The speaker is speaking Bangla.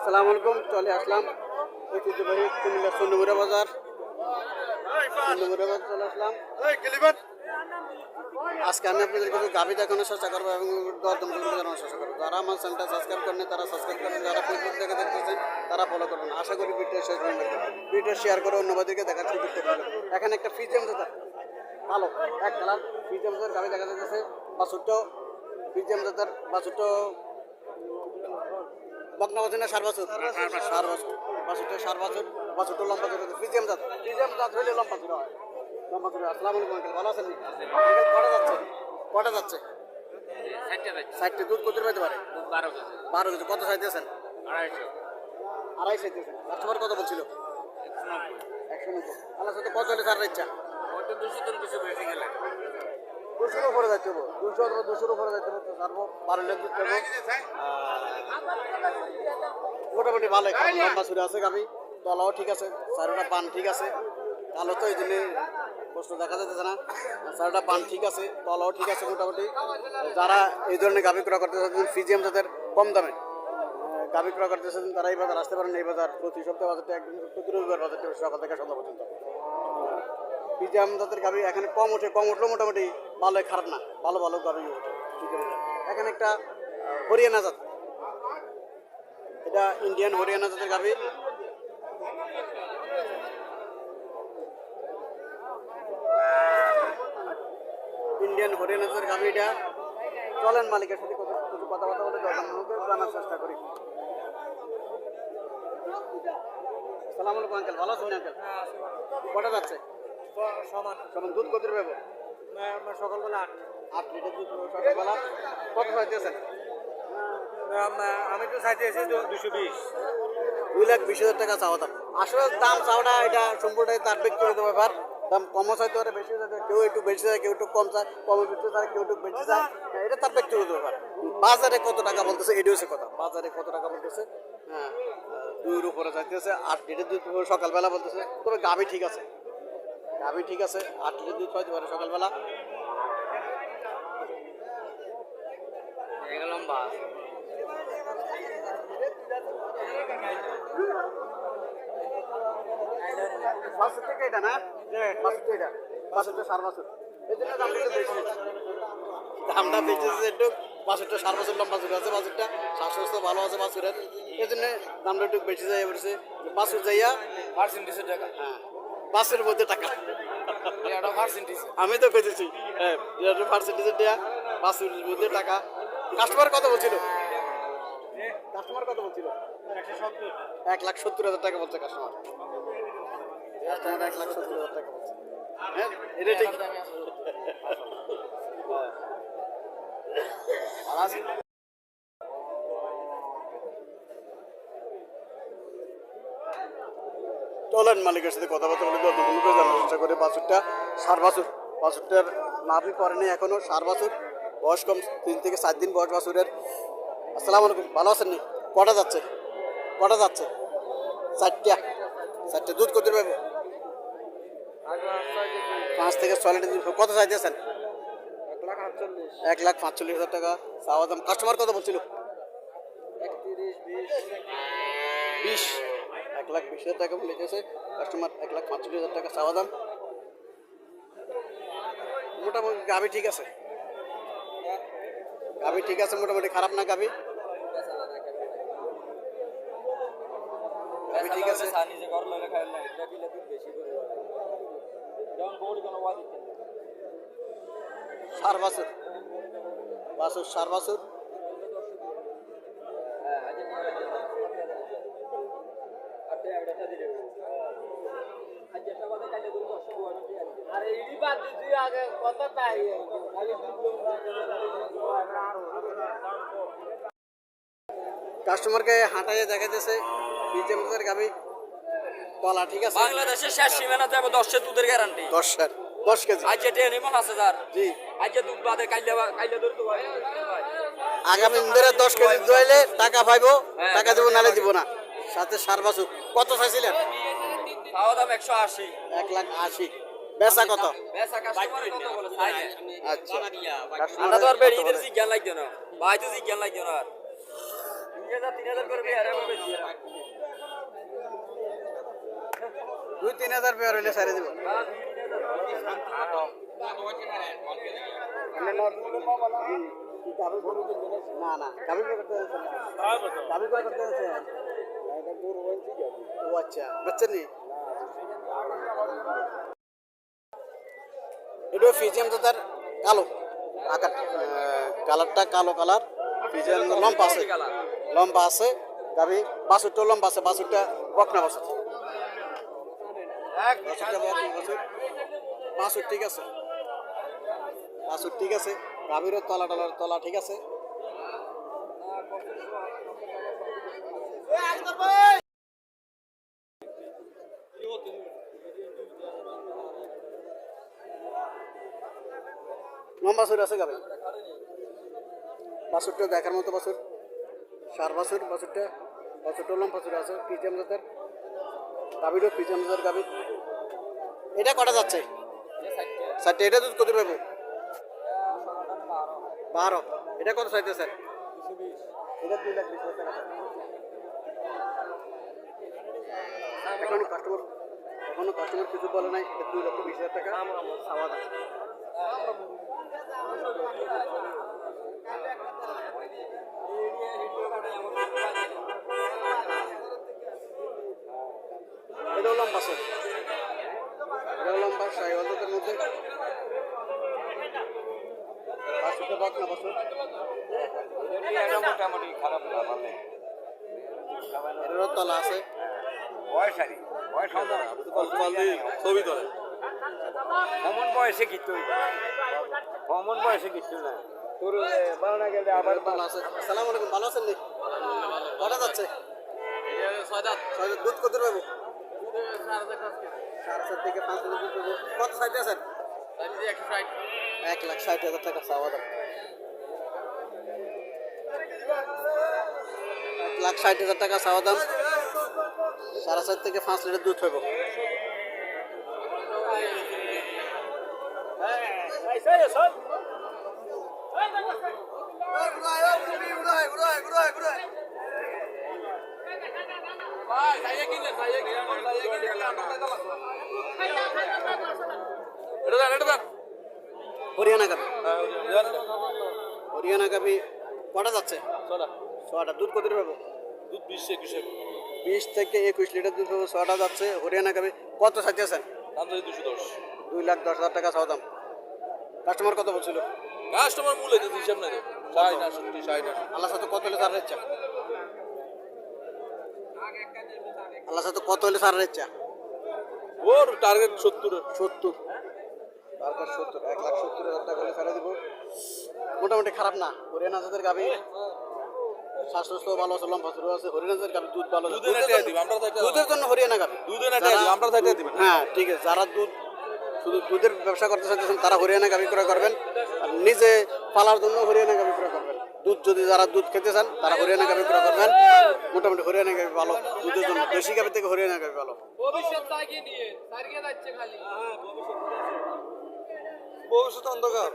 আসসালামু আলাইকুম। চলে আসলাম ঐতিহ্যবাহী কুমিল্লা চন্দ্রমুড়া বাজার। চন্দ্রমুড়া বাজার চলে আসলাম। আজকে আমি আপনাদের কাছে গাভি দেখানোর চেষ্টা করবো এবং দরদাম জানানোর চেষ্টা করবো। যারা আমার চ্যানেলটা সাবস্ক্রাইব করেন তারা সাবস্ক্রাইব করবেন, যারা ফেসবুক থেকে দেখতেছেন তারা ফলো করবেন। আশা করি ভিডিও শেষ পর্যন্ত দেখবেন। ভিডিও শেয়ার করে অন্যবাদেরকে দেখার সুযোগ করে দেবেন। এখানে একটা ফিজিয়াম জাতের ভালো এক কালার ফিজিয়াম জাতের গাভি দেখা যাচ্ছে। বাছুরটাও ফিজিয়াম জাতের, বাছুরটাও বকনা বছর না সার বছর, বাছুরটা সার বছর, বাছুরটা লম্বা চুরি ফিজিয়াম জাত হইলে লম্বা চুরি হয়। লম্বা চুরি। আসসালামু আলাইকুম আঙ্কেল, ভালো আছেন? কটা যাচ্ছে? কটা যাচ্ছে? 60 দুধ কত পাইতে পারে? 12 কেজি। কত চাইতেছেন? 250 চাইতেছেন। কাস্টমার কত বলছিল? 190। আল্লাহ সাথে কত হলে ছাড়ার ইচ্ছা? 200 উপরে যাইতে হবে, 200 উপরে যাইতে হবে। ছাড়বো 12 লিটার দুধ পাবো। মোটামুটি ভালো লম্বা চুরি আছে গাভি, তলাও ঠিক আছে, চারোটা পান ঠিক আছে। কালো তো এই জন্য প্রশ্ন দেখা যাচ্ছে না। চারোটা পান ঠিক আছে, তলাও ঠিক আছে মোটামুটি। যারা এই ধরনের গাভি ক্রয় করতে চাচ্ছেন ফিজিয়াম জাতের কম দামে গাভি ক্রয় করতে চাচ্ছেন তারা এই বাজার আসতে পারেন। এই বাজার প্রতি সপ্তাহে বাজারটা একদিন প্রতি রবিবার বাজারটা সকাল থেকে সন্ধ্যা পর্যন্ত। ফিজিয়াম জাতের গাভি এখানে কম উঠলেও মোটামুটি ভালো, খারাপ না, ভালো ভালো গাভি ওঠে। এখানে একটা হরিয়ানা জাত, এটা ইন্ডিয়ান হরিয়ানা জাতের গাভি। ইন্ডিয়ান হরিয়ানা জাতের গাভি এটা। চলেন মালিকের সাথে কিছু কথাবার্তা বলে জানার চেষ্টা করি। আসসালামু আলাইকুম আঙ্কেল, ভালো আছেন আঙ্কেল? কটা যাচ্ছে? সমান। দুধ কত পাবো? সকালবেলা 8 লিটার দুধ সকালবেলা। কত চাইতেছেন? আমি তো চাইতেছি 220। 2,20,000 টাকা চাওয়া দাম। আসলে দাম চাওয়াটা এটা সম্পূর্ণটাই তার ব্যক্তিগত ব্যাপার। দাম কমও চাইতে পারে, বেশি চাইতে, কেউ একটু বেশি চায়, কেউ একটু কম চায়, কমে বিক্রি চায়, কেউ একটু বেশি চায়। এটা তার ব্যক্তিগত ব্যাপার। বাজারে কত টাকা বলতেছে এটাই হচ্ছে কথা। বাজারে কত টাকা বলতেছে? হ্যাঁ, 2-র উপরে চাইতেছে। 8 লিটার দুধ সকালবেলা বলতেছে। তবে গাভি ঠিক আছে, গাভি ঠিক আছে। 8 লিটার দুধ পাইতে পারে সকালবেলা। লম্বা বাছুর থেকে এটা না, বাছুর এটা, বাছুরটা সার বাছুর, এই জন্য দামটা একটু বেশি। দামটা বেশি একটু। বাছুরটা সার বছর লম্বা চুরি আছে, বাছুরটা স্বাস্থ্য ভালো আছে বাছুরের, এই জন্য দামটা একটু বেশি যাই পড়ছে। বাছুর যাইয়া পার্সেন্টেজের টাকা, হ্যাঁ বাছুরের মধ্যে টাকা। পার্সেন্টেজ আমি তো খুঁজেছি, হ্যাঁ পার্সেন্টেজের দেয়া বাছুরের মধ্যে টাকা। কাস্টমার কত বলছিল? কাস্টমার কত বলছিল? 1,70,000 টাকা বলছে কাস্টমার। 1,70,000 টাকা বলছে। হ্যাঁ এটা ঠিক। চলেন মালিকের সাথে কথাবার্তা বলে জানার চেষ্টা করে। বাছুরটা সার বাছুর, বাছুরটার নাভি করেনি এখনো, সার বাছুর, বয়স কম, 3 থেকে 4 দিন বয়স বাছুরের। আসসালামু আলাইকুম, ভালো আছেন নি? কটা যাচ্ছে? কটা যাচ্ছে? 4টা দুধ কত পাবো? 5 থেকে 6 লিটার দুধ। কত চাইতেছেন? 1,45,000 টাকা চাওয়া দাম। কাস্টমার কত বলছিল? 20। 1,20,000 টাকা বলেছে কাস্টমার। 1,45,000 টাকা চাওয়া দাম। মোটামুটি গাভি ঠিক আছে, গাভি ঠিক আছে মোটামুটি, খারাপ না গাভি, গাভি ঠিক আছে। সার বাছুর, সার বাছুর। কাস্টমারকে হাঁটাইয়ে দেখা যাচ্ছে বিজেমদের গাভি তলা ঠিক আছে। বাংলাদেশের শেষ সীমানা যাবে 10 দুধের গ্যারান্টি। 10 কেজি। আজ যেটা নিমন আছে স্যার, জি আজ যে দুধ বাদে কাইলে ধরতে পারে। আগামী ধরে 10 কেজি দোয়াইলে টাকা পাইবো, টাকা দেবো নালে দিব না। সাথে সার বাছুর। কত চাইছিলেন? খাওয়া দাম 180। 1,80,000। বেচা কত? বেচা কাস্টমার কত বলে? আচ্ছা, আমরা তো আর বেরিয়ে দিছি জ্ঞান লাগবে না, ভাই তো জ্ঞান লাগবে না। আর 2000 করে বিয়ার হবে বেশি 2-3000 পেয়ার হইলে সারে দিব না না গাবি করতে গাবি করতে ও আচ্ছা বাচ্চা নেই এটা ফিজিয়াম তো তার কালো আকার কালারটা কালো কালার ফিজিয়াম লম্বা আছে গাবি বাছুরটা লম্বা আছে বাছুরটা বকনা বাছুর বাছুর ঠিক আছে বাছুর ঠিক আছে গাভীরও তলা ঠিক আছে লম্বা বাছুর আছে গাভী বাছুরটা দেখার মতো বাছুর সার বাছুরটা লম্বা বাছুর আছে পিজিএম জাতের গাভীরও পিজিএম জাতের গাভী এটা কটা যাচ্ছে স্যার এটা দুধ কত পাবো 12 এটা কত চাইতে স্যার এটা 2,20,000 টাকা এখনো কাস্টমার কিছু বলে নাই এটা 2,20,000 টাকা সাওয়া দাম এটা লম্বা স্যার এটা লম্বা সাইওয়ালদের মধ্যে বাছুরটা বকনা বাছুর মোটামুটি খারাপ না ভালো এরও তলা আছে বয়স ছবি তোলে কমন বয়সে কিছু না তোর বানানা গেলে আবার তলা আছে আসসালামু আলাইকুম ভালো আছেন নি কটা যাচ্ছে ছয় দুধ কত পাবো 4,500 থেকে 5,000 দুধ পাবো কত সাইতে আছেন 1,60,000 টাকা চাওয়া দাম 1,60,000 টাকা চাওয়া দাম 4.5 থেকে 5 লিটার দুধ পাবো হরিয়ানা গাবি কটা যাচ্ছে ছটা দুধ কত পাবো দুধ 20-21 20 থেকে 21 লিটার দুধ পাবো ছটা যাচ্ছে হরিয়ানা গাবি কত সাইতে আছেন দাম যদি 210 2,10,000 টাকা চাওয়া দাম কাস্টমার কত বলছিল কাস্টমার মূল্য যদি হিসাব নাই 60 আল্লাহ সাথে কত হলে ছাড়ের ইচ্ছা আল্লাহ সাথে কত হলে ছাড়ের ইচ্ছা ওর টার্গেট 70 টার্গেট 70 1,70,000 টাকা হলে ছাড়ে দিব মোটামুটি খারাপ না হরিয়ানা জাতের গাভি স্বাস্থ্য ভালো আছে লম্বা শুরু আছে হরিয়ানা জাতের গাভি দুধ ভালো দুধের জন্য হরিয়ানা গাভি হ্যাঁ ঠিক আছে যারা দুধ শুধু দুধের ব্যবসা করতে চাইতেছেন তারা হরিয়ানা গাভি ক্রয় করবেন আর নিজে পালার জন্য হরিয়ানা গাভি ক্রয় করবেন দুধ যদি যারা দুধ খেতে চান তারা হরিয়ানা গাভি ক্রয় করবেন মোটামুটি হরিয়ানা গাভি ভালো দুধের জন্য দেশি গাভি থেকে হরিয়ানা গাভি ভালো ভবিষ্যৎ অন্ধকার